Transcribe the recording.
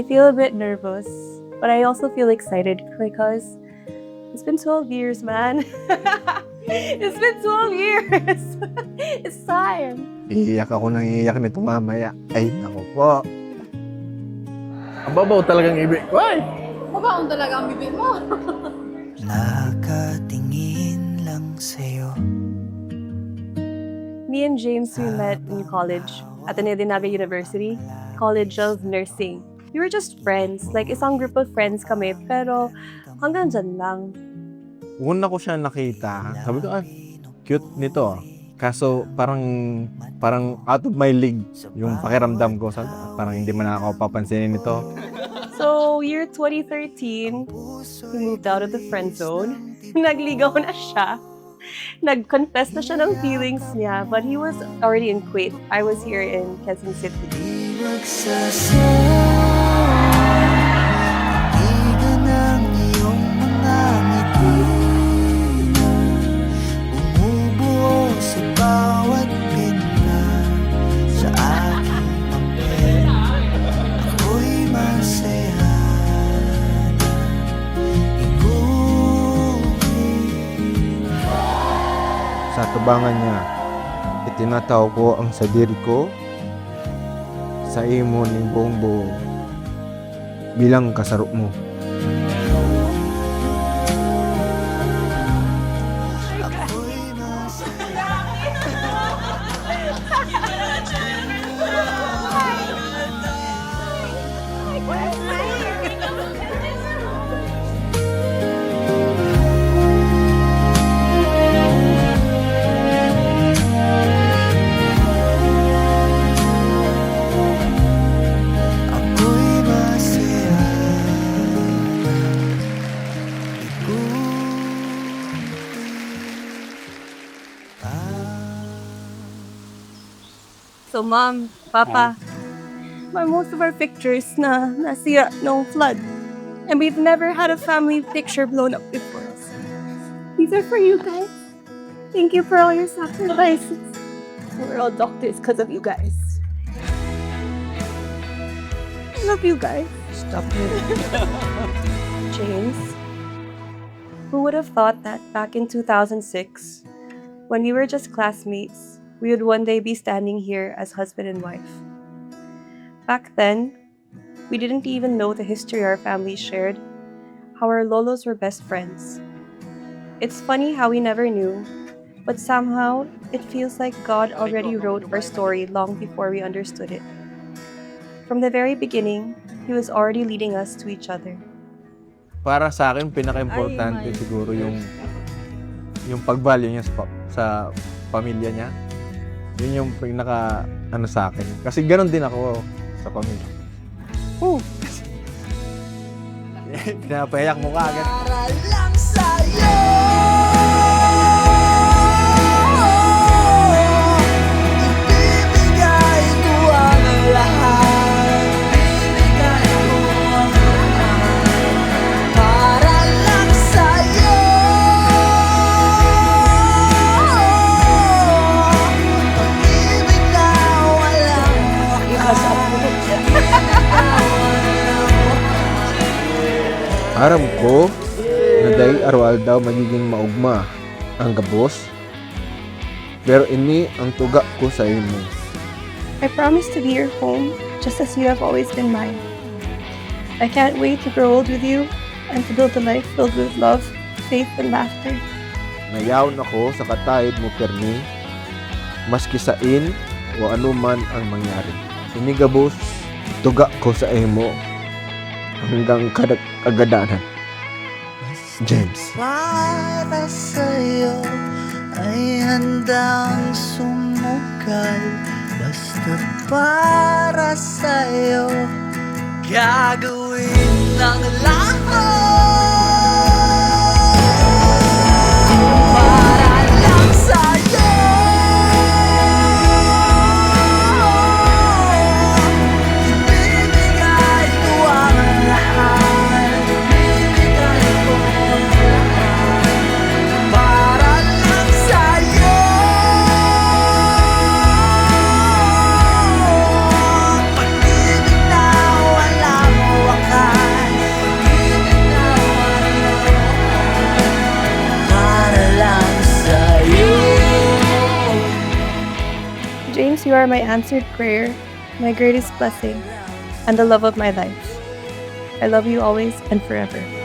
I feel a bit nervous, but I also feel excited because it's been 12 years, man. It's been 12 years. It's time. Iiyak ako nang iiyak nito mamaya. Ay, naku po. Ang babaw talagang ibig ko ay. Mabaon talaga ang bibig mo. Nakatingin lang sa'yo. Me and James, we met in college at Ateneo de Navia University, College of Nursing. We were just friends, like isang group of friends kami, pero hanggang dyan lang. Una ko siya nakita, sabi ko, cute nito. Kaso parang out of my league yung pakiramdam ko. Sabi, parang hindi man ako papansinin nito. So, year 2013, he moved out of the friend zone. Nagligaw na siya. Nag-confess na siya ng feelings niya, but he was already in Kuwait. I was here in Quezon City. Di magsasawa, igan ang iyong mga ngiti na bumubuo sa bawat pinna sa aking papel. Ako'y masaya na iguhit. Sa tubangan niya, itinataw ko ang sadiri ko sa imo ni buong buo bilang kasaro mo. Ako'y masaya. Ako'y masaya. So, Mom, Papa, most of our pictures nasira nung flood. And we've never had a family picture blown up before. These are for you guys. Thank you for all your sacrifices. We're all doctors because of you guys. I love you guys. Stop it. James, who would have thought that back in 2006, when we were just classmates, we would one day be standing here as husband and wife? Back then, we didn't even know the history our families shared, how our lolos were best friends. It's funny how we never knew, but somehow it feels like God already wrote our story long before we understood it. From the very beginning, He was already leading us to each other. Para sa akin, pinaka-importante siguro yung pag-value niya sa pamilya niya. Yun yung pinaka sa akin. Kasi ganoon din ako sa pamilya. Pinapayak mo ka agad. Para lang sa'yo. Ibibigay ko ang lahat. Ibibigay ko ang lahat. Para lang sa'yo. Pag-ibig na walang Aram ko na dahil araw daw magiging maugma ang gabos. Pero ini ang tuga ko sa imo. I promise to be your home, just as you have always been mine. I can't wait to grow old with you and to build a life filled with love, faith, and laughter. Nayaon ako sa katayid mo permi, maski sain o anuman ang mangyari. Ini gabos, tuga ko sa imo hanggang kagadanan. James. para sa'yo ay handang sumugal. Basta para sa'yo gagawin ng lahat. Para lang sa'yo. Ibibigay ko ang lahat. Ibibigay ko ang lahat. Para lang sa'yo. Pag-ibig na wala mo because you are my answered prayer, my greatest blessing, and the love of my life. I love you always and forever.